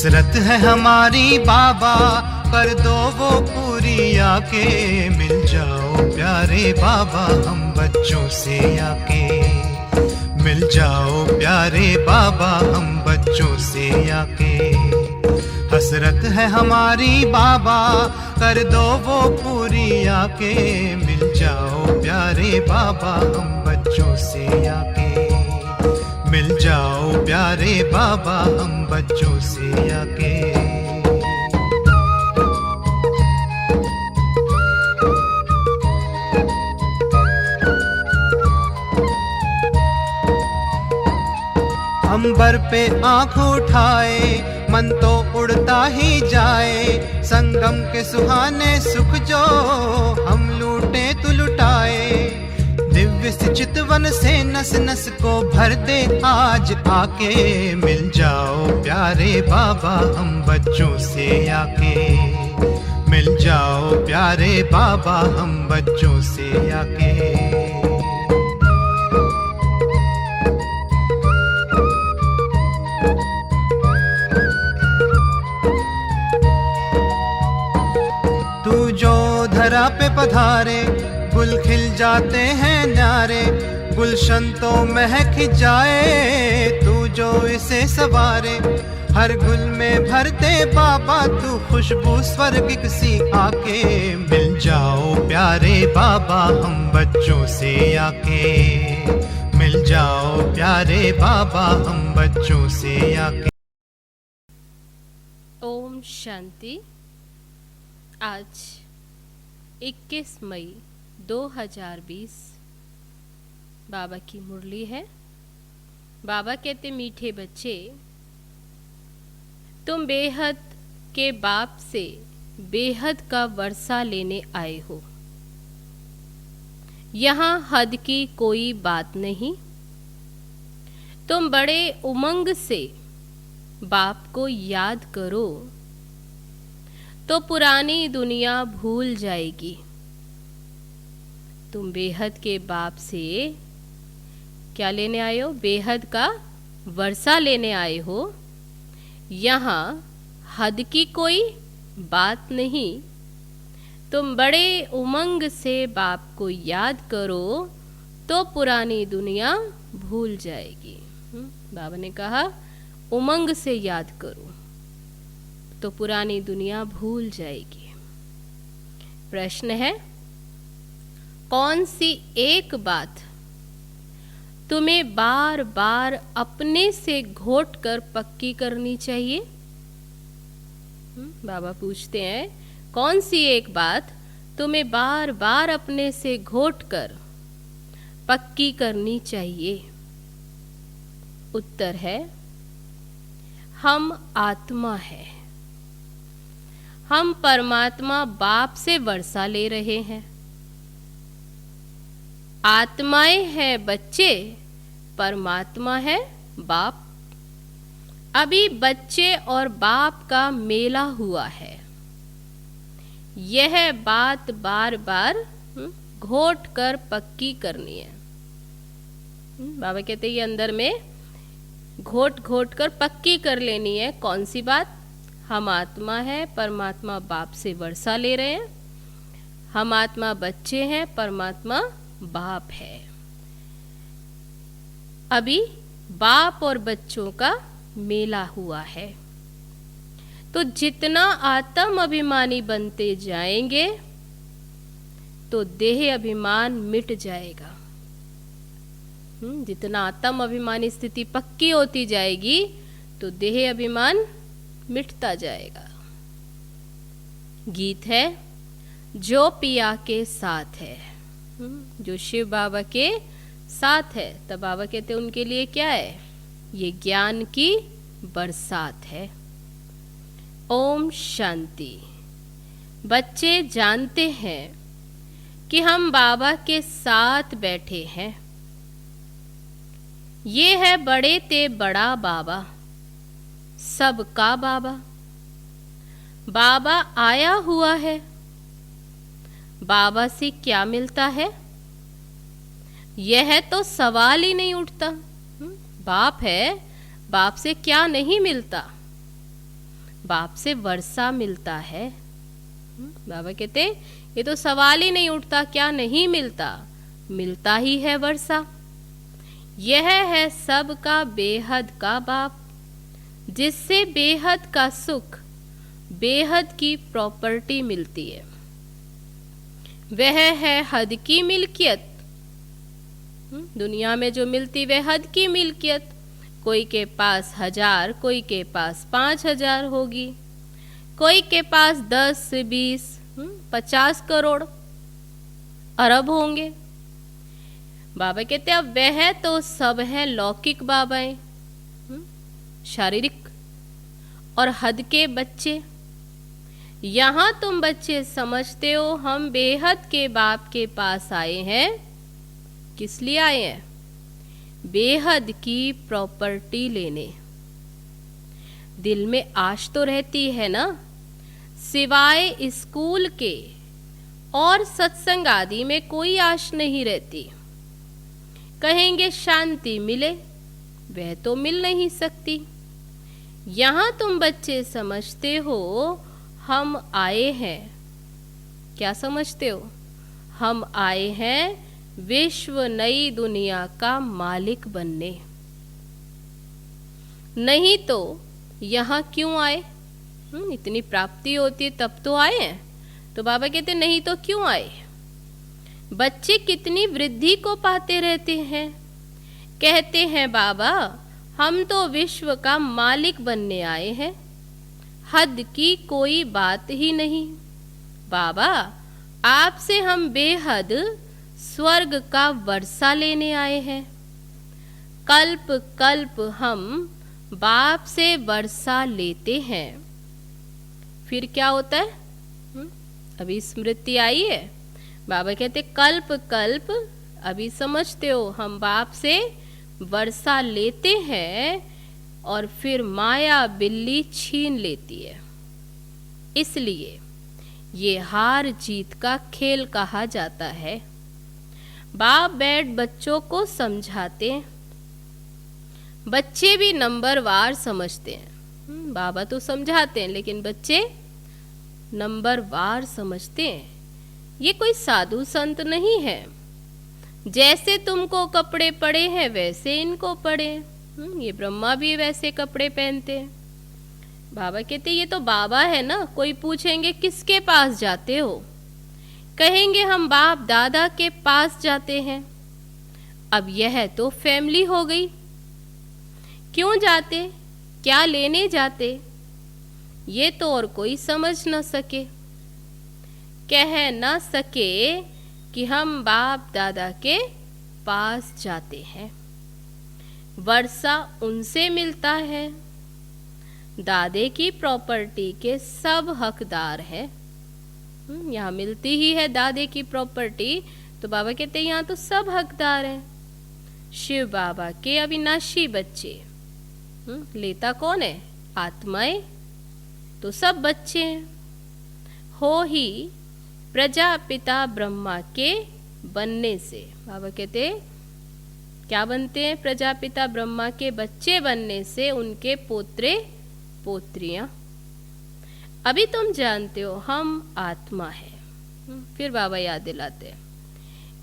हसरत है हमारी बाबा, कर दो वो पूरी आके। मिल जाओ प्यारे बाबा हम बच्चों से आके। मिल जाओ प्यारे बाबा हम बच्चों से आके। हसरत है हमारी बाबा, कर दो वो पूरी आके। मिल जाओ प्यारे बाबा हम बच्चों से आके। मिल जाओ प्यारे बाबा हम बच्चों से आके। अंबर पे आँख उठाए, मन तो उड़ता ही जाए। संगम के सुहाने सुख जो हम लूटे तो लुटाए। दिव्य से चितवन से नस नस को भर दे आज आके। मिल जाओ प्यारे बाबा हम बच्चों से आके। मिल जाओ प्यारे बाबा हम बच्चों से आके। तू जो धरा पे पधारे, गुल खिल जाते हैं न्यारे। गुलशन तो महक जाए, तू जो इसे सवारे। हर गुल में भरते बाबा तू खुशबू स्वर्गिक सी आके। मिल जाओ प्यारे बाबा हम बच्चों से आके। मिल जाओ प्यारे बाबा हम बच्चों से आके। ओम शांति। आज 21 मई 2020 बाबा की मुरली है। बाबा कहते मीठे बच्चे, तुम बेहद के बाप से बेहद का वर्षा लेने आए हो। यहाँ हद की कोई बात नहीं। तुम बड़े उमंग से बाप को याद करो तो पुरानी दुनिया भूल जाएगी। तुम बेहद के बाप से क्या लेने आए हो? बेहद का वर्षा लेने आए हो। यहाँ हद की कोई बात नहीं। तुम बड़े उमंग से बाप को याद करो तो पुरानी दुनिया भूल जाएगी। बाबा ने कहा उमंग से याद करो तो पुरानी दुनिया भूल जाएगी। प्रश्न है, कौन सी एक बात तुम्हें बार बार अपने से घोट कर पक्की करनी चाहिए? बाबा पूछते हैं, कौन सी एक बात तुम्हें बार बार अपने से घोट कर पक्की करनी चाहिए? उत्तर है, हम आत्मा है। हम परमात्मा बाप से वर्षा ले रहे हैं। आत्माएं हैं बच्चे, परमात्मा है बाप। अभी बच्चे और बाप का मेला हुआ है। यह बात बार बार घोट कर पक्की करनी है। बाबा कहते हैं ये अंदर में घोट घोट कर पक्की कर लेनी है। कौन सी बात? हम आत्मा है, परमात्मा बाप से वर्षा ले रहे हैं। हम आत्मा बच्चे हैं, परमात्मा बाप है। अभी बाप और बच्चों का मेला हुआ है। तो जितना आत्म अभिमानी बनते जाएंगे तो देह अभिमान मिट जाएगा। जितना आत्म अभिमानी स्थिति पक्की होती जाएगी तो देह अभिमान मिटता जाएगा। गीत है, जो पिया के साथ है, जो शिव बाबा के साथ है। तब बाबा कहते उनके लिए क्या है? ये ज्ञान की बरसात है। ओम शांति। बच्चे जानते हैं कि हम बाबा के साथ बैठे हैं। ये है बड़े ते बड़ा बाबा, सबका बाबा। बाबा आया हुआ है। बाबा से क्या मिलता है? यह तो सवाल ही नहीं उठता। बाप है, बाप से क्या नहीं मिलता? बाप से वर्षा मिलता है। बाबा कहते ये तो सवाल ही नहीं उठता, क्या नहीं मिलता, मिलता ही है वर्षा। यह है सबका बेहद का बाप, जिससे बेहद का सुख, बेहद की प्रॉपर्टी मिलती है। वह है हद की मिल्कियत। दुनिया में जो मिलती वह हद की मिल्कियत। कोई के पास 1000, कोई के पास 5000 होगी, कोई के पास 10 से 20, 50 करोड़, अरब होंगे। बाबा कहते अब वह तो सब है लौकिक बाबाएं, शारीरिक और हद के बच्चे। यहाँ तुम बच्चे समझते हो हम बेहद के बाप के पास आए हैं। किस लिए आए हैं? बेहद की प्रॉपर्टी लेने। दिल में आश तो रहती है ना, सिवाय स्कूल के और सत्संग आदि में कोई आश नहीं रहती। कहेंगे शांति मिले, वह तो मिल नहीं सकती। यहाँ तुम बच्चे समझते हो हम आए हैं, क्या समझते हो? हम आए हैं विश्व नई दुनिया का मालिक बनने। नहीं तो यहाँ क्यों आए? इतनी प्राप्ति होती है तब तो आए हैं। तो बाबा कहते नहीं तो क्यों आए? बच्चे कितनी वृद्धि को पाते रहते हैं। कहते हैं बाबा हम तो विश्व का मालिक बनने आए हैं, हद की कोई बात ही नहीं। बाबा आपसे हम बेहद स्वर्ग का वर्षा लेने आए हैं। कल्प कल्प हम बाप से वर्षा लेते हैं। फिर क्या होता है? अभी स्मृति आई है। बाबा कहते कल्प कल्प, अभी समझते हो हम बाप से वर्षा लेते हैं और फिर माया बिल्ली छीन लेती है। इसलिए ये हार जीत का खेल कहा जाता है। बाप बैठ बच्चों को समझाते, बच्चे भी नंबरवार समझते हैं। बाबा तो समझाते हैं लेकिन बच्चे नंबरवार समझते हैं। ये कोई साधु संत नहीं है। जैसे तुमको कपड़े पड़े हैं वैसे इनको पड़े। ये ब्रह्मा भी वैसे कपड़े पहनते हैं। बाबा कहते ये तो बाबा है ना। कोई पूछेंगे किसके पास जाते हो, कहेंगे हम बाप दादा के पास जाते हैं। अब यह तो फैमिली हो गई। क्यों जाते, क्या लेने जाते, ये तो और कोई समझ न सके, कह न सके कि हम बाप दादा के पास जाते हैं। वर्षा उनसे मिलता है। दादे की प्रॉपर्टी के सब हकदार हैं। यहाँ मिलती ही है दादे की प्रॉपर्टी, तो बाबा कहते हैं यहाँ तो सब हकदार हैं। शिव बाबा के अविनाशी बच्चे। लेता कौन है? आत्माएं। तो सब बच्चे हैं। हो ही प्रजापिता ब्रह्मा के बनने से। बाबा कहते क्या बनते हैं? प्रजापिता ब्रह्मा के बच्चे बनने से उनके पोत्रे पोत्रियां। अभी तुम जानते हो हम आत्मा है। फिर बाबा याद दिलाते हैं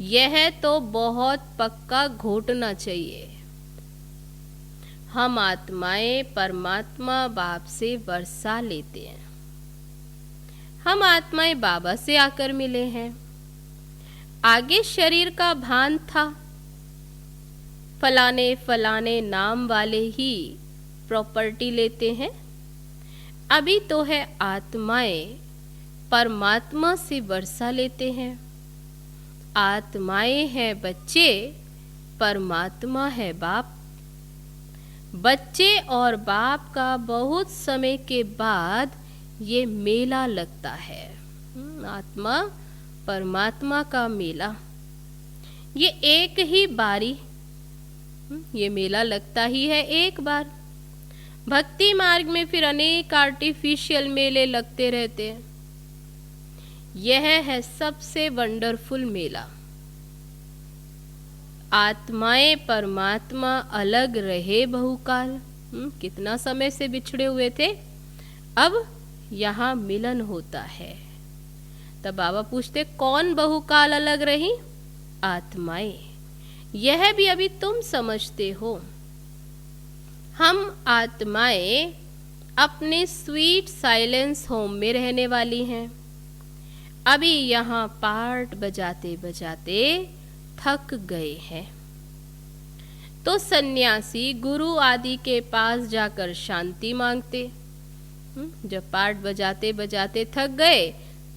यह तो बहुत पक्का घोटना चाहिए। हम आत्माएं परमात्मा बाप से वर्षा लेते हैं। हम आत्माएं बाबा से आकर मिले हैं। आगे शरीर का भान था, फलाने फलाने नाम वाले ही प्रॉपर्टी लेते हैं। अभी तो है आत्माएं परमात्मा से वर्षा लेते हैं। आत्माएं हैं बच्चे, परमात्मा है बाप। बच्चे और बाप का बहुत समय के बाद ये मेला लगता है। आत्मा परमात्मा का मेला। ये एक ही बारी, ये मेला लगता ही है एक बार। भक्ति मार्ग में फिर अनेक आर्टिफिशियल मेले लगते रहते हैं। यह है सबसे वंडरफुल मेला। आत्माएं परमात्मा अलग रहे बहुकाल। कितना समय से बिछड़े हुए थे, अब यहाँ मिलन होता है। तब बाबा पूछते, कौन बहुकाल अलग रही? आत्माएं। यह भी अभी तुम समझते हो। हम आत्माएं अपने स्वीट साइलेंस होम में रहने वाली हैं। अभी यहाँ पार्ट बजाते बजाते थक गए हैं, तो सन्यासी गुरु आदि के पास जाकर शांति मांगते। जब पार्ट बजाते बजाते थक गए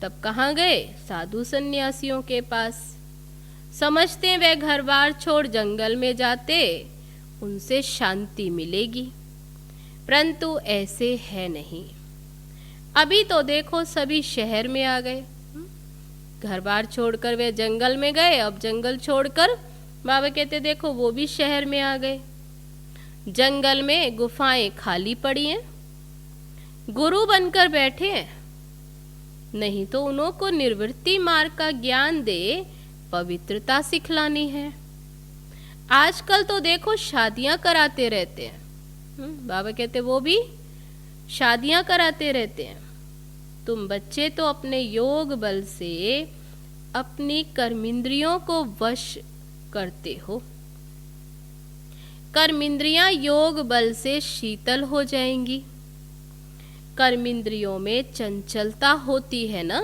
तब कहाँ गए? साधु सन्यासियों के पास। समझते वे घर बार छोड़ जंगल में जाते, उनसे शांति मिलेगी, परंतु ऐसे है नहीं। अभी तो देखो सभी शहर में आ गए। घर बार छोड़कर वे जंगल में गए, अब जंगल छोड़कर बाबा कहते देखो वो भी शहर में आ गए। जंगल में गुफाएं खाली पड़ी हैं, गुरु बनकर बैठे हैं। नहीं तो उन्हों को निर्वृत्ति मार्ग का ज्ञान दे पवित्रता सिखलानी है। आजकल तो देखो शादियां कराते रहते हैं। बाबा कहते वो भी शादियां कराते रहते हैं। तुम बच्चे तो अपने योग बल से अपनी कर्मेंद्रियों को वश करते हो। कर्मेंद्रियां योग बल से शीतल हो जाएंगी। कर्मेंद्रियों में चंचलता होती है ना।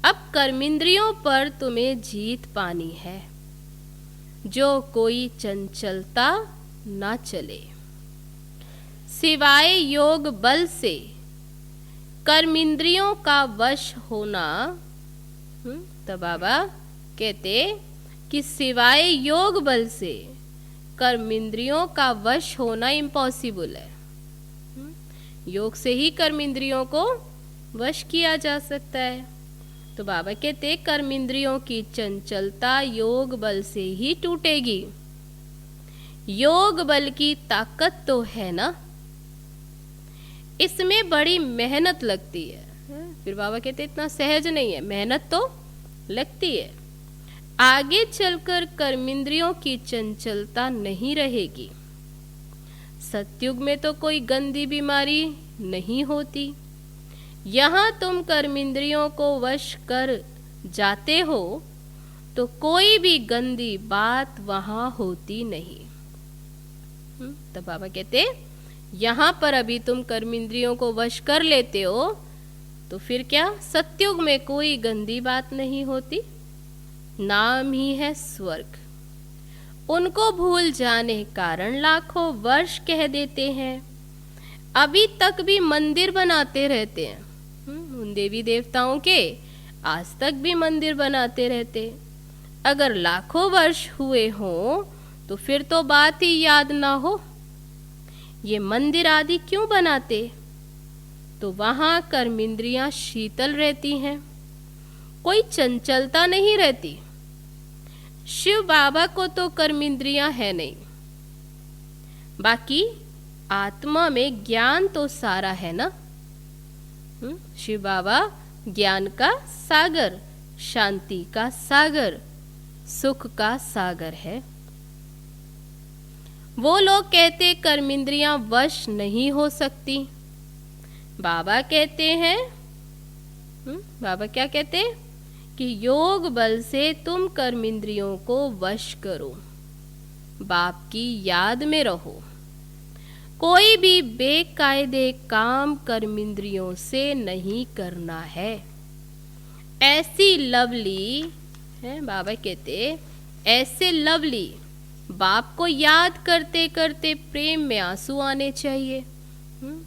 अब कर्मेंद्रियों पर तुम्हें जीत पानी है। जो कोई चंचलता ना चले। सिवाय योग बल से कर्मेंद्रियों का वश होना, तो बाबा कहते कि सिवाय योग बल से कर्मेंद्रियों का वश होना इम्पॉसिबल है। योग से ही कर्मेंद्रियों को वश किया जा सकता है। तो बाबा कहते कर्मेंद्रियों की चंचलता योग बल से ही टूटेगी। योग बल की ताकत तो है ना, इसमें बड़ी मेहनत लगती है। फिर बाबा कहते इतना सहज नहीं है, मेहनत तो लगती है। आगे चलकर कर्मेंद्रियों की चंचलता नहीं रहेगी। सतयुग में तो कोई गंदी बीमारी नहीं होती। यहाँ तुम कर्मेंद्रियों को वश कर जाते हो तो कोई भी गंदी बात वहाँ होती नहीं। तो बाबा कहते यहाँ पर अभी तुम कर्मेंद्रियों को वश कर लेते हो तो फिर क्या सतयुग में कोई गंदी बात नहीं होती। नाम ही है स्वर्ग। उनको भूल जाने कारण लाखों वर्ष कह देते हैं। अभी तक भी मंदिर बनाते रहते हैं। उन देवी देवताओं के आज तक भी मंदिर बनाते रहते। अगर लाखों वर्ष हुए हों तो फिर तो बात ही याद ना हो। ये मंदिर आदि क्यों बनाते? तो वहाँ कर्मेंद्रियां शीतल रहती हैं, कोई चंचलता नहीं रहती। शिव बाबा को तो कर्मेंद्रियां है नहीं, बाकी आत्मा में ज्ञान तो सारा है ना। शिव बाबा ज्ञान का सागर, शांति का सागर, सुख का सागर है। वो लोग कहते कर्मेंद्रियां वश नहीं हो सकती। बाबा कहते हैं, बाबा क्या कहते कि योग बल से तुम कर्मेंद्रियों को वश करो, बाप की याद में रहो। कोई भी बेकायदे काम कर्मेंद्रियों से नहीं करना है। ऐसी लवली है, बाबा कहते ऐसे लवली बाप को याद करते करते प्रेम में आंसू आने चाहिए।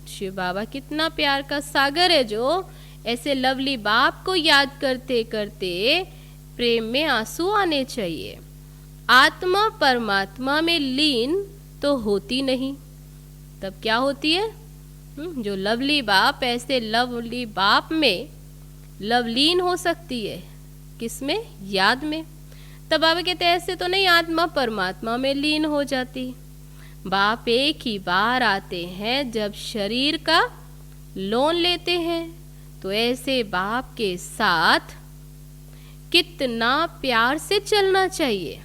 शिव बाबा कितना प्यार का सागर है, जो ऐसे लवली बाप को याद करते करते प्रेम में आंसू आने चाहिए। आत्मा परमात्मा में लीन तो होती नहीं, तब क्या होती है? जो लवली बाप ऐसे लवली बाप में लवलीन हो सकती है, किसमें? याद में। तब बाबा कहते ऐसे तो नहीं, आत्मा परमात्मा में लीन हो जाती। बाप एक ही बार आते हैं जब शरीर का लोन लेते हैं, तो ऐसे बाप के साथ कितना प्यार से चलना चाहिए।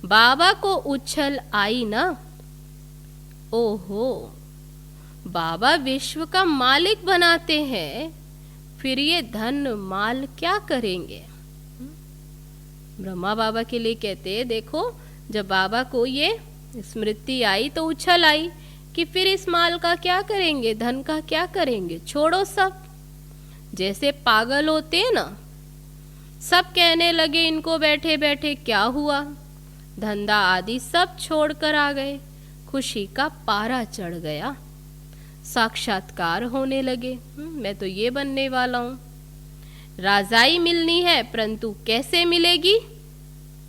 बाबा को उछल आई ना, ओहो, बाबा विश्व का मालिक बनाते हैं, फिर ये धन माल क्या करेंगे? ब्रह्मा बाबा के लिए कहते हैं, देखो जब बाबा को ये स्मृति आई तो उछल आई कि फिर इस माल का क्या करेंगे, धन का क्या करेंगे, छोड़ो सब। जैसे पागल होते हैं ना, सब कहने लगे इनको बैठे बैठे क्या हुआ, धंधा आदि सब छोड़कर आ गए। खुशी का पारा चढ़ गया, साक्षात्कार होने लगे, मैं तो ये बनने वाला हूँ। राजाई मिलनी है, परंतु कैसे मिलेगी,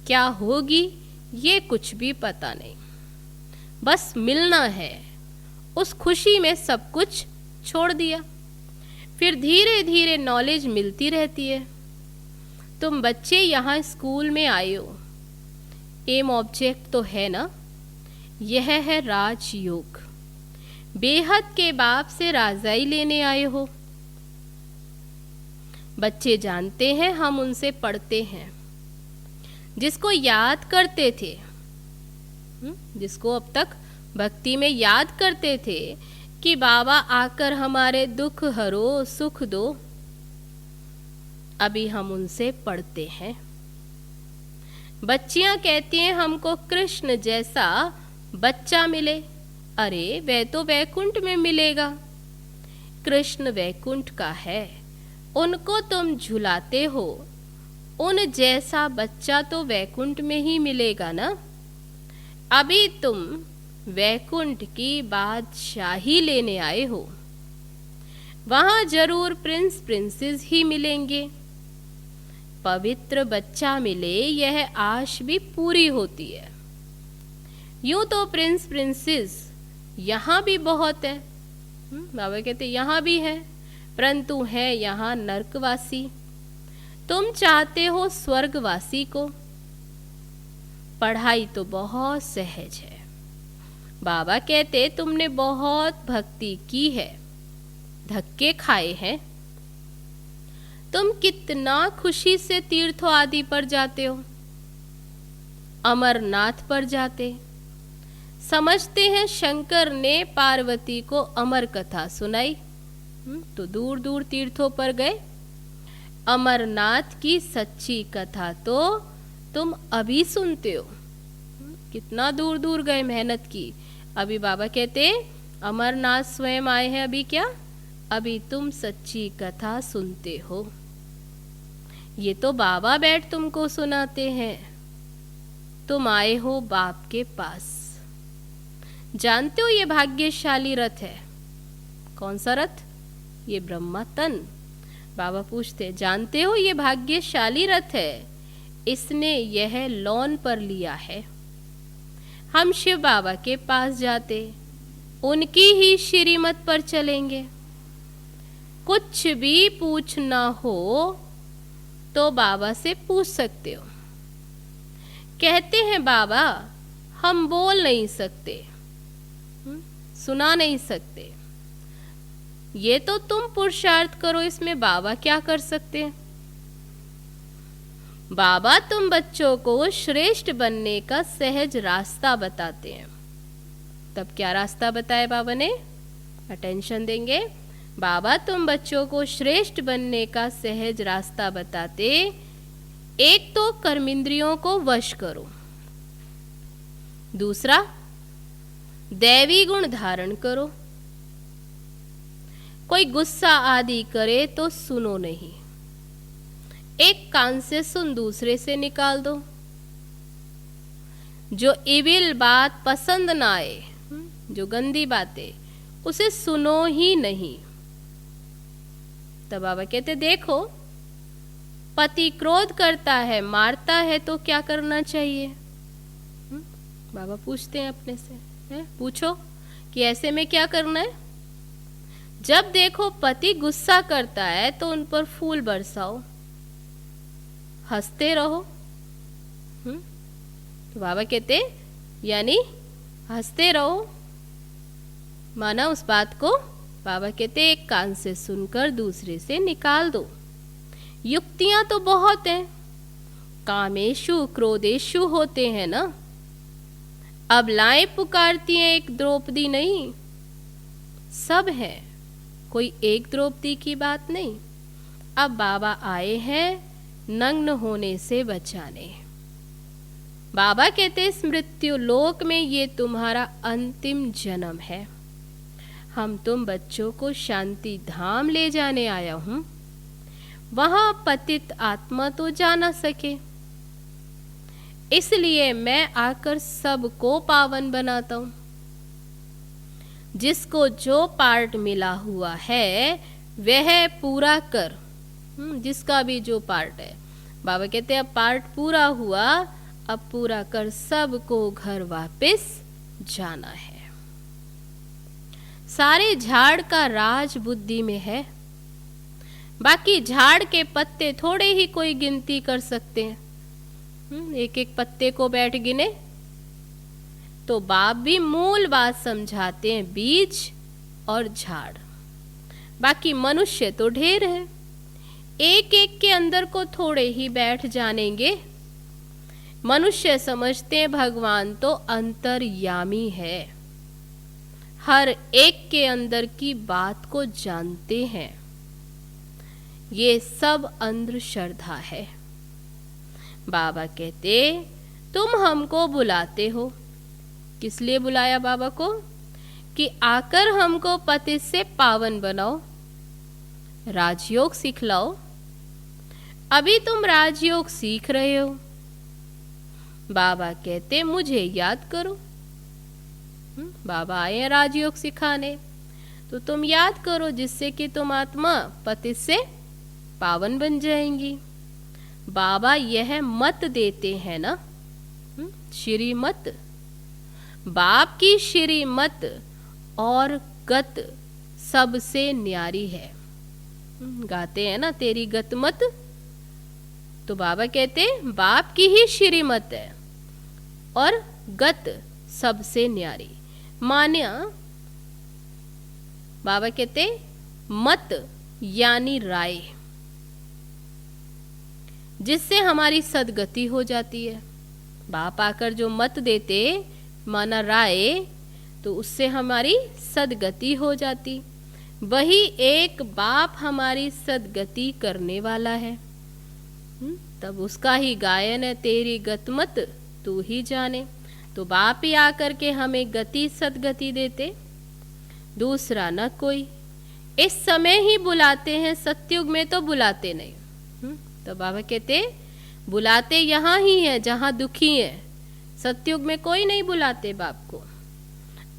क्या होगी, ये कुछ भी पता नहीं, बस मिलना है। उस खुशी में सब कुछ छोड़ दिया। फिर धीरे धीरे नॉलेज मिलती रहती है। तुम बच्चे यहाँ स्कूल में आए हो, एम ऑब्जेक्ट तो है ना, यह है राजयोग। बेहद के बाप से राजाई लेने आए हो। बच्चे जानते हैं, हम उनसे पढ़ते हैं। जिसको याद करते थे, जिसको अब तक भक्ति में याद करते थे कि बाबा आकर हमारे दुख हरो, सुख दो, अभी हम उनसे पढ़ते हैं। बच्चियां कहती हैं हमको कृष्ण जैसा बच्चा मिले। अरे वह तो वैकुंठ में मिलेगा, कृष्ण वैकुंठ का है, उनको तुम झुलाते हो, उन जैसा बच्चा तो वैकुंठ में ही मिलेगा ना। अभी तुम वैकुंठ की बादशाही लेने आए हो, वहां जरूर प्रिंस प्रिंसेस ही मिलेंगे। पवित्र बच्चा मिले, यह आश भी पूरी होती है। यूं तो प्रिंस प्रिंसेस यहाँ भी बहुत है, बाबा कहते यहाँ भी है, परंतु है यहाँ नरकवासी। तुम चाहते हो स्वर्गवासी को। पढ़ाई तो बहुत सहज है। बाबा कहते तुमने बहुत भक्ति की है, धक्के खाए हैं। तुम कितना खुशी से तीर्थों आदि पर जाते हो, अमरनाथ पर जाते। समझते हैं शंकर ने पार्वती को अमर कथा सुनाई, तो दूर दूर तीर्थों पर गए। अमरनाथ की सच्ची कथा तो तुम अभी सुनते हो। कितना दूर दूर गए, मेहनत की। अभी बाबा कहते अमरनाथ स्वयं आए हैं, अभी क्या, अभी तुम सच्ची कथा सुनते हो। ये तो बाबा बैठ तुमको सुनाते हैं। तुम आए हो बाप के पास। जानते हो ये भाग्यशाली रथ है। कौन सा रथ? ये ब्रह्मा तन। बाबा पूछते जानते हो ये भाग्यशाली रथ है, इसने यह लॉन पर लिया है। हम शिव बाबा के पास जाते, उनकी ही श्रीमत पर चलेंगे। कुछ भी पूछना हो तो बाबा से पूछ सकते हो। कहते हैं बाबा हम बोल नहीं सकते, सुना नहीं सकते। ये तो तुम पुरुषार्थ करो, इसमें बाबा क्या कर सकते हैं। बाबा तुम बच्चों को श्रेष्ठ बनने का सहज रास्ता बताते हैं। तब क्या रास्ता बताया बाबा ने, अटेंशन देंगे। बाबा तुम बच्चों को श्रेष्ठ बनने का सहज रास्ता बताते। एक तो कर्मेंद्रियों को वश करो, दूसरा दैवी गुण धारण करो। कोई गुस्सा आदि करे तो सुनो नहीं, एक कान से सुन दूसरे से निकाल दो। जो इविल बात पसंद ना आए, जो गंदी बातें, उसे सुनो ही नहीं। तब बाबा कहते देखो पति क्रोध करता है, मारता है, तो क्या करना चाहिए। बाबा पूछते हैं अपने से, पूछो कि ऐसे में क्या करना है। जब देखो पति गुस्सा करता है तो उन पर फूल बरसाओ, हंसते रहो। तो बाबा कहते यानी हंसते रहो, माना उस बात को। बाबा कहते एक कान से सुनकर दूसरे से निकाल दो। युक्तियां तो बहुत हैं, कामेशु क्रोधेशु होते हैं ना। अब लाएं पुकारती हैं, एक द्रौपदी नहीं, सब हैं, कोई एक द्रौपदी की बात नहीं। अब बाबा आए हैं नग्न होने से बचाने। बाबा कहते इस मृत्यु लोक में ये तुम्हारा अंतिम जन्म है। हम तुम बच्चों को शांति धाम ले जाने आया हूं, वहां पतित आत्मा तो जा न सके, इसलिए मैं आकर सबको पावन बनाता हूं। जिसको जो पार्ट मिला हुआ है वह पूरा कर। जिसका भी जो पार्ट है, बाबा कहते हैं अब पार्ट पूरा हुआ, अब पूरा कर, सबको घर वापस जाना है। सारे झाड़ का राज बुद्धि में है, बाकी झाड़ के पत्ते थोड़े ही कोई गिनती कर सकते हैं। एक एक पत्ते को बैठ गिने तो बाप भी मूल बात समझाते हैं, बीज और झाड़। बाकी मनुष्य तो ढेर है, एक एक के अंदर को थोड़े ही बैठ जानेंगे। मनुष्य समझते हैं भगवान तो अंतर्यामी है, हर एक के अंदर की बात को जानते हैं। ये सब अंधश्रद्धा है। बाबा कहते तुम हमको बुलाते हो, किस लिए बुलाया बाबा को? कि आकर हमको पतित से पावन बनाओ, राजयोग सिखलाओ। अभी तुम राजयोग सीख रहे हो। बाबा कहते मुझे याद करो। बाबा आए हैं राजयोग सिखाने, तो तुम याद करो, जिससे कि तुम आत्मा पतित से पावन बन जाएंगी। बाबा यह मत देते हैं ना, श्रीमत, बाप की श्रीमत और गत सबसे न्यारी है। गाते हैं ना तेरी गत मत, तो बाबा कहते बाप की ही श्रीमत है और गत सबसे न्यारी। मान्या बाबा कहते मत यानी राय, जिससे हमारी सदगति हो जाती है। बाप आकर जो मत देते माना राय, तो उससे हमारी सदगति हो जाती। वही एक बाप हमारी सदगति करने वाला है। तब उसका ही गायन है, तेरी गतमत तू ही जाने। तो बाप ही आकर के हमें गति सदगति देते, दूसरा न कोई। इस समय ही बुलाते हैं, सतयुग में तो बुलाते नहीं। तो बाबा कहते बुलाते यहाँ ही है जहाँ दुखी है, सतयुग में कोई नहीं बुलाते बाप को।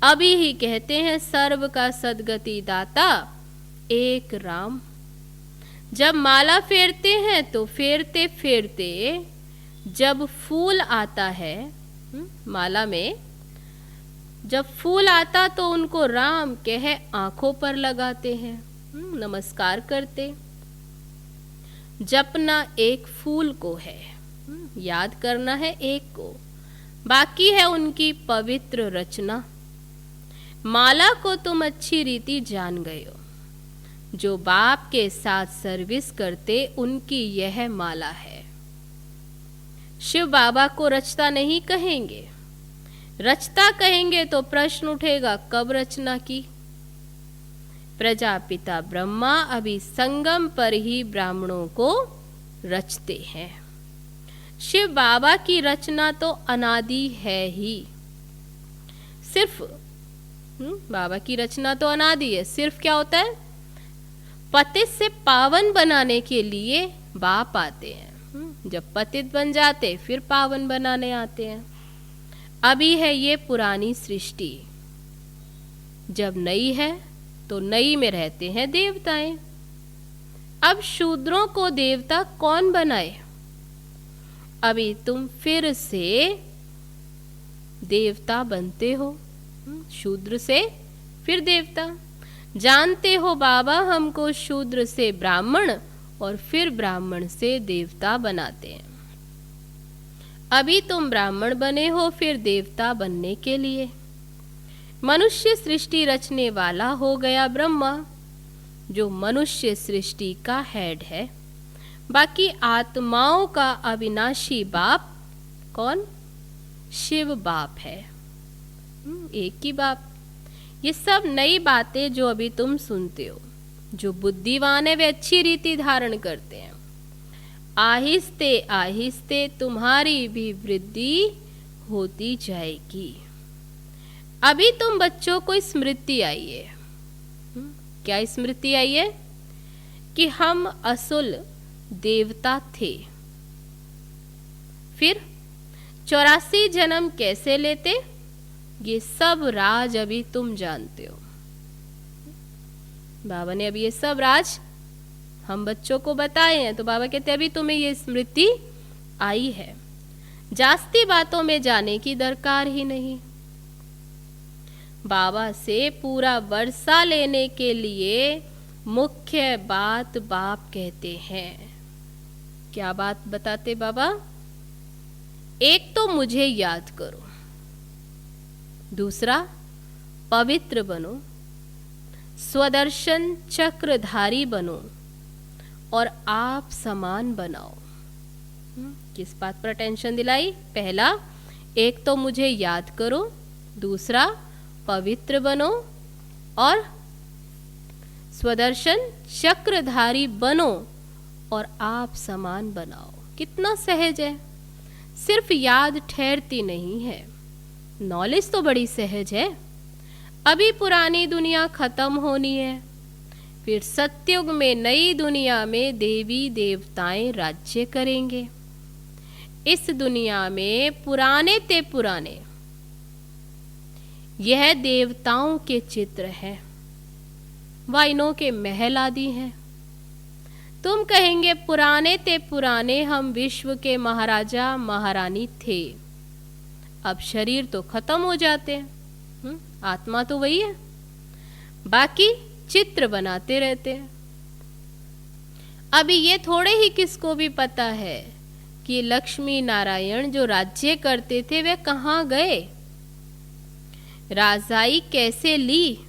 अभी ही कहते हैं सर्व का सदगति दाता एक राम। जब माला फेरते हैं तो फेरते फेरते जब फूल आता है, माला में जब फूल आता तो उनको राम कह आंखों पर लगाते हैं, नमस्कार करते। जपना एक फूल को है, याद करना है एक को, बाकी है उनकी पवित्र रचना। माला को तुम अच्छी रीति जान गए हो, जो बाप के साथ सर्विस करते उनकी यह माला है। शिव बाबा को रचता नहीं कहेंगे, रचता कहेंगे तो प्रश्न उठेगा कब रचना की। प्रजापिता ब्रह्मा अभी संगम पर ही ब्राह्मणों को रचते हैं। शिव बाबा की रचना तो अनादि है ही। सिर्फ बाबा की रचना तो अनादि है, सिर्फ क्या होता है, पतित से पावन बनाने के लिए बाप आते हैं। जब पतित बन जाते फिर पावन बनाने आते हैं। अभी है ये पुरानी सृष्टि, जब नई है तो नई में रहते हैं देवताएं। अब शूद्रों को देवता कौन बनाए? अभी तुम फिर से देवता बनते हो, शूद्र से फिर देवता। जानते हो बाबा हमको शूद्र से ब्राह्मण और फिर ब्राह्मण से देवता बनाते हैं। अभी तुम ब्राह्मण बने हो फिर देवता बनने के लिए। मनुष्य सृष्टि रचने वाला हो गया ब्रह्मा, जो मनुष्य सृष्टि का हेड है। बाकी आत्माओं का अविनाशी बाप कौन? शिव बाप है, एक ही बाप। ये सब नई बातें जो अभी तुम सुनते हो, जो बुद्धिमान है वे अच्छी रीति धारण करते हैं। आहिस्ते आहिस्ते तुम्हारी भी वृद्धि होती जाएगी। अभी तुम बच्चों को स्मृति आई है। क्या स्मृति आई है? कि हम असुल देवता थे, फिर 84 जन्म कैसे लेते, ये सब राज अभी तुम जानते हो। बाबा ने अभी ये सब राज हम बच्चों को बताए हैं, तो बाबा कहते हैं अभी तुम्हें ये स्मृति आई है, जास्ती बातों में जाने की दरकार ही नहीं। बाबा से पूरा वर्षा लेने के लिए मुख्य बात बाप कहते हैं। क्या बात बताते बाबा? एक तो मुझे याद करो, दूसरा पवित्र बनो, स्वदर्शन चक्रधारी बनो और आप समान बनाओ। किस बात पर अटेंशन दिलाई? पहला, एक तो मुझे याद करो, दूसरा पवित्र बनो और स्वदर्शन चक्रधारी बनो और आप समान बनाओ। कितना सहज है, सिर्फ याद ठहरती नहीं है, नॉलेज तो बड़ी सहज है। अभी पुरानी दुनिया खत्म होनी है, फिर सतयुग में नई दुनिया में देवी देवताएं राज्य करेंगे। इस दुनिया में पुराने ते पुराने यह देवताओं के चित्र हैं, वाइनों के महल आदि हैं। तुम कहेंगे पुराने ते पुराने हम विश्व के महाराजा महारानी थे, अब शरीर तो खत्म हो जाते हैं, आत्मा तो वही है, बाकी चित्र बनाते रहते हैं। अभी ये थोड़े ही किसको भी पता है कि लक्ष्मी नारायण जो राज्य करते थे वे कहाँ गए, राजाई कैसे ली।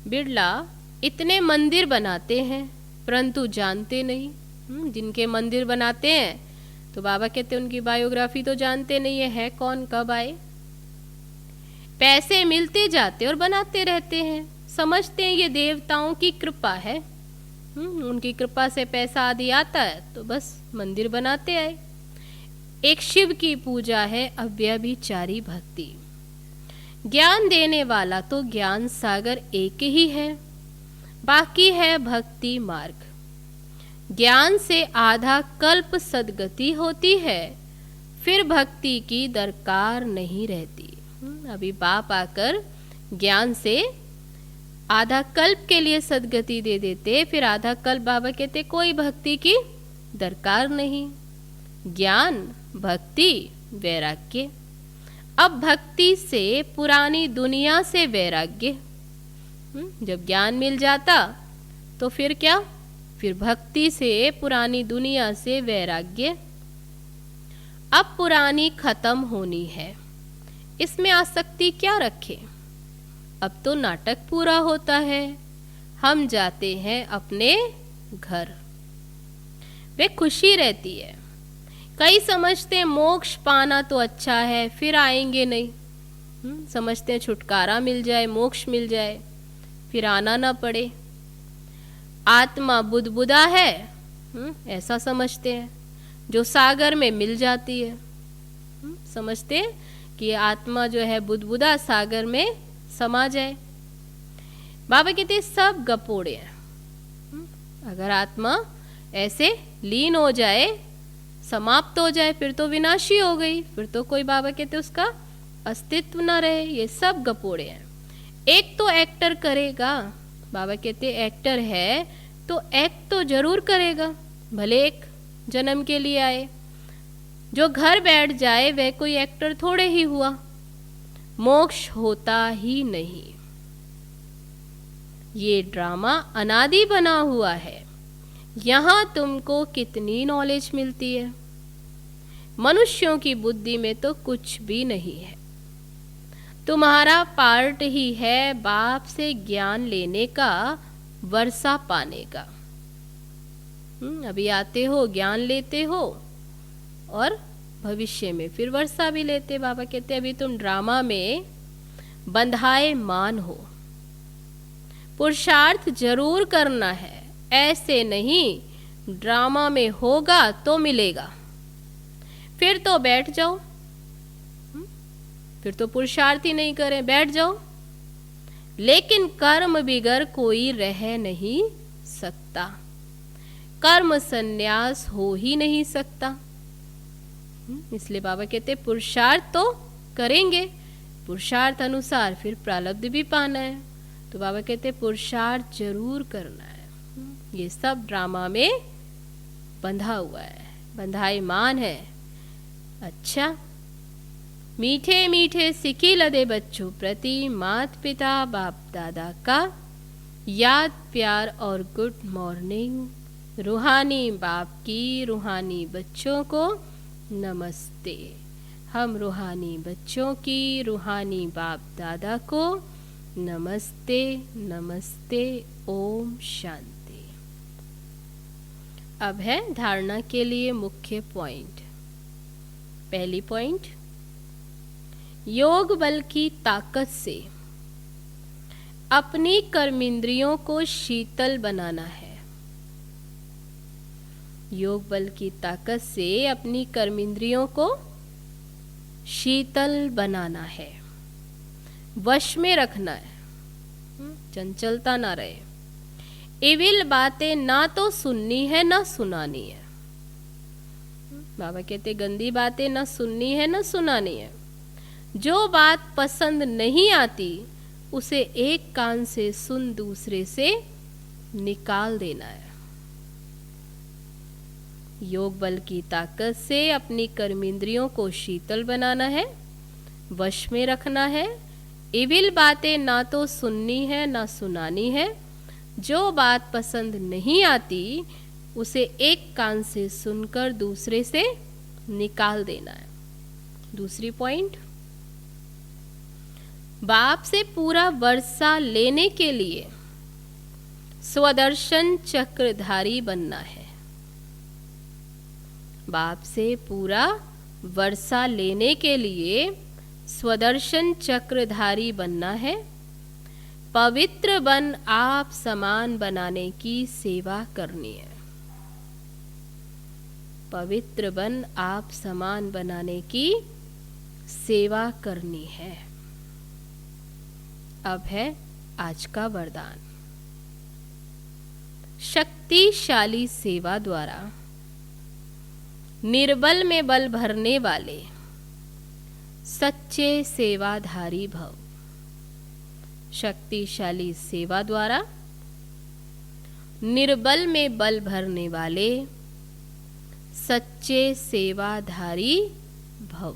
बिरला इतने मंदिर बनाते हैं परंतु जानते नहीं। जिनके मंदिर बनाते हैं तो बाबा कहते हैं उनकी बायोग्राफी तो जानते नहीं है कौन कब आए। पैसे मिलते जाते और बनाते रहते हैं, समझते हैं ये देवताओं की कृपा है, उनकी कृपा से पैसा आदि आता है तो बस मंदिर बनाते आए। एक शिव की पूजा है अव्यभिचारी भक्ति। ज्ञान देने वाला तो ज्ञान सागर एक ही है, बाकी है भक्ति मार्ग। ज्ञान से आधा कल्प सद्गति होती है, फिर भक्ति की दरकार नहीं रहती। अभी बाप आकर ज्ञान से आधा कल्प के लिए सद्गति दे देते, फिर आधा कल्प बाबा कहते कोई भक्ति की दरकार नहीं। ज्ञान, भक्ति, वैराग्य। अब भक्ति से पुरानी दुनिया से वैराग्य। जब ज्ञान मिल जाता तो फिर क्या, फिर भक्ति से पुरानी दुनिया से वैराग्य। अब पुरानी खत्म होनी है, इसमें आसक्ति क्या रखे। अब तो नाटक पूरा होता है, हम जाते हैं अपने घर, वे खुशी रहती है। कई समझते हैं मोक्ष पाना तो अच्छा है, फिर आएंगे नहीं। समझते हैं छुटकारा मिल जाए, मोक्ष मिल जाए, फिर आना ना पड़े। आत्मा बुदबुदा है, ऐसा समझते हैं, जो सागर में मिल जाती है। समझते हैं कि आत्मा जो है बुदबुदा सागर में समा जाए। बाबा कहते सब गपोड़े हैं। अगर आत्मा ऐसे लीन हो जाए, समाप्त हो जाए, फिर तो विनाशी हो गई, फिर तो कोई बाबा कहते उसका अस्तित्व न रहे। ये सब गपोड़े हैं। एक तो एक्टर करेगा, बाबा कहते एक्टर है तो एक्ट तो जरूर करेगा, भले एक जन्म के लिए आए। जो घर बैठ जाए वह कोई एक्टर थोड़े ही हुआ, मोक्ष होता ही नहीं। ये ड्रामा अनादि बना हुआ है। यहाँ तुमको कितनी नॉलेज मिलती है, मनुष्यों की बुद्धि में तो कुछ भी नहीं है। तुम्हारा पार्ट ही है बाप से ज्ञान लेने का, वर्षा पाने का। अभी आते हो, ज्ञान लेते हो और भविष्य में फिर वर्षा भी लेते। बाबा कहते अभी तुम ड्रामा में बंधाएमान हो। पुरुषार्थ जरूर करना है, ऐसे नहीं ड्रामा में होगा तो मिलेगा, फिर तो बैठ जाओ, फिर तो पुरुषार्थ ही नहीं करें, बैठ जाओ। लेकिन कर्म बिगर कोई रह नहीं सकता, कर्म संन्यास हो ही नहीं सकता। इसलिए बाबा कहते पुरुषार्थ तो करेंगे, पुरुषार्थ अनुसार फिर प्रारब्ध भी पाना है। तो बाबा कहते पुरुषार्थ जरूर करना है। ये सब ड्रामा में बंधा हुआ है, बंधाएमान है। अच्छा, मीठे मीठे सिकी लदे बच्चों प्रति मात पिता बाप दादा का याद प्यार और गुड मॉर्निंग। रूहानी बाप की रूहानी बच्चों को नमस्ते। हम रूहानी बच्चों की रूहानी बाप दादा को नमस्ते नमस्ते। ओम शांति। अब है धारणा के लिए मुख्य पॉइंट। पहली पॉइंट, योग बल की ताकत से अपनी कर्मेंद्रियों को शीतल बनाना है। योग बल की ताकत से अपनी कर्मेंद्रियों को शीतल बनाना है, वश में रखना है, चंचलता ना रहे। इविल बातें ना तो सुननी है ना सुनानी है। बाबा कहते गंदी बातें ना सुननी है ना सुनानी है। जो बात पसंद नहीं आती उसे एक कान से सुन दूसरे से निकाल देना है। योग बल की ताकत से अपनी कर्मेंद्रियों को शीतल बनाना है, वश में रखना है। इविल बातें ना तो सुननी है ना सुनानी है। जो बात पसंद नहीं आती उसे एक कान से सुनकर दूसरे से निकाल देना है। दूसरी पॉइंट, बाप से पूरा वर्षा लेने के लिए स्वदर्शन चक्रधारी बनना है। बाप से पूरा वर्षा लेने के लिए स्वदर्शन चक्रधारी बनना है। पवित्र बन आप समान बनाने की सेवा करनी है। पवित्र बन आप समान बनाने की सेवा करनी है। अब है आज का वरदान। शक्तिशाली सेवा द्वारा निर्बल में बल भरने वाले सच्चे सेवाधारी भव। शक्तिशाली सेवा द्वारा निर्बल में बल भरने वाले सच्चे सेवाधारी भव।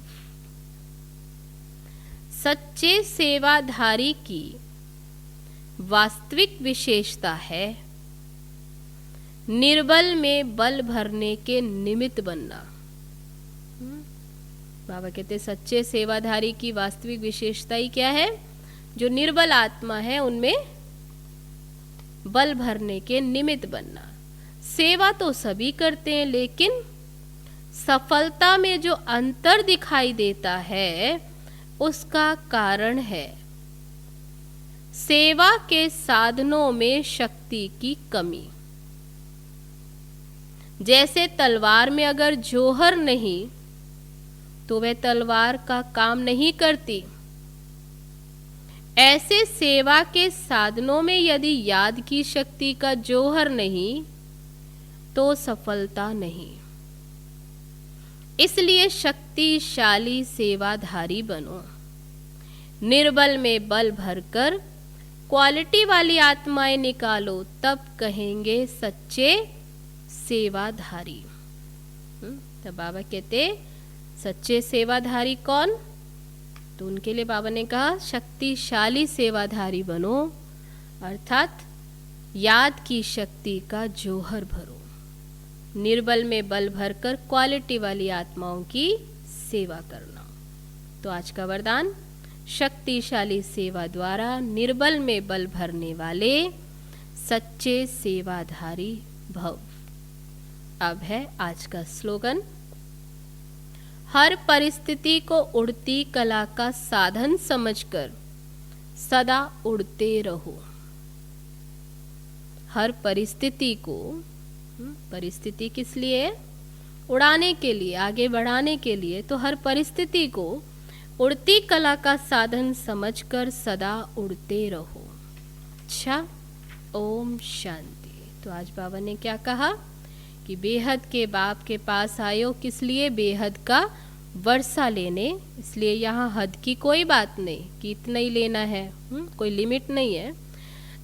सच्चे सेवाधारी की वास्तविक विशेषता है निर्बल में बल भरने के निमित्त बनना। बाबा कहते सच्चे सेवाधारी की वास्तविक विशेषता ही क्या है? जो निर्बल आत्मा है उनमें बल भरने के निमित्त बनना। सेवा तो सभी करते हैं, लेकिन सफलता में जो अंतर दिखाई देता है उसका कारण है सेवा के साधनों में शक्ति की कमी। जैसे तलवार में अगर जोहर नहीं तो वह तलवार का काम नहीं करती, ऐसे सेवा के साधनों में यदि याद की शक्ति का जोहर नहीं तो सफलता नहीं। इसलिए शक्तिशाली सेवाधारी बनो। निर्बल में बल भरकर क्वालिटी वाली आत्माएं निकालो, तब कहेंगे सच्चे सेवाधारी। तब बाबा कहते सच्चे सेवाधारी कौन? तो उनके लिए बाबा ने कहा शक्तिशाली सेवाधारी बनो, अर्थात याद की शक्ति का जोहर भरो। निर्बल में बल भरकर क्वालिटी वाली आत्माओं की सेवा करना। तो आज का वरदान, शक्तिशाली सेवा द्वारा निर्बल में बल भरने वाले सच्चे सेवाधारी भव। अब है आज का स्लोगन। हर परिस्थिति को उड़ती कला का साधन समझकर सदा उड़ते रहो। हर परिस्थिति को, परिस्थिति किस लिए? उड़ाने के लिए, आगे बढ़ाने के लिए। तो हर परिस्थिति को उड़ती कला का साधन समझकर सदा उड़ते रहो। अच्छा, ओम शांति। तो आज बाबा ने क्या कहा कि बेहद के बाप के पास आयो, किस लिए? बेहद का वर्षा लेने। इसलिए यहाँ हद की कोई बात नहीं कि इतना ही लेना है, कोई लिमिट नहीं है।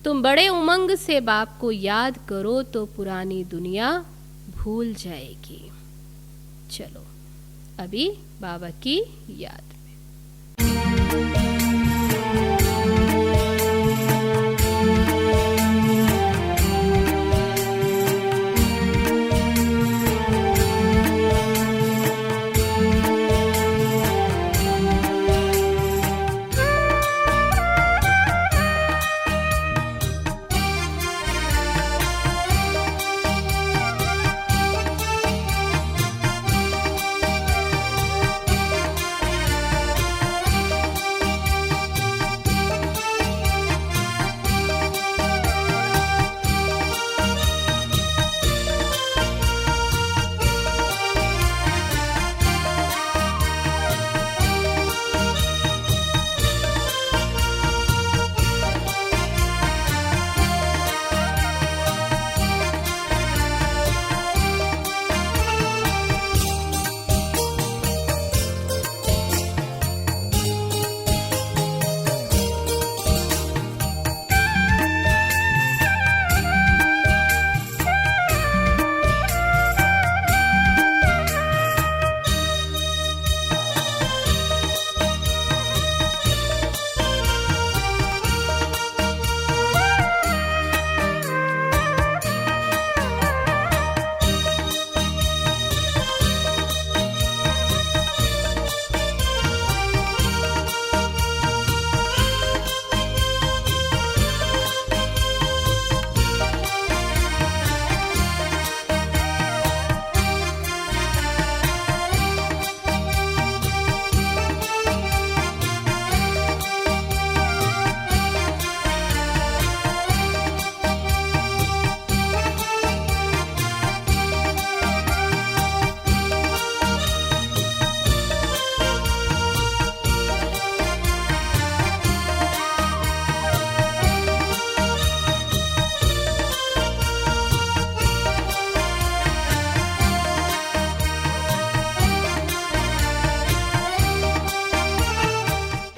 तुम बड़े उमंग से बाप को याद करो तो पुरानी दुनिया भूल जाएगी। चलो अभी बाबा की याद।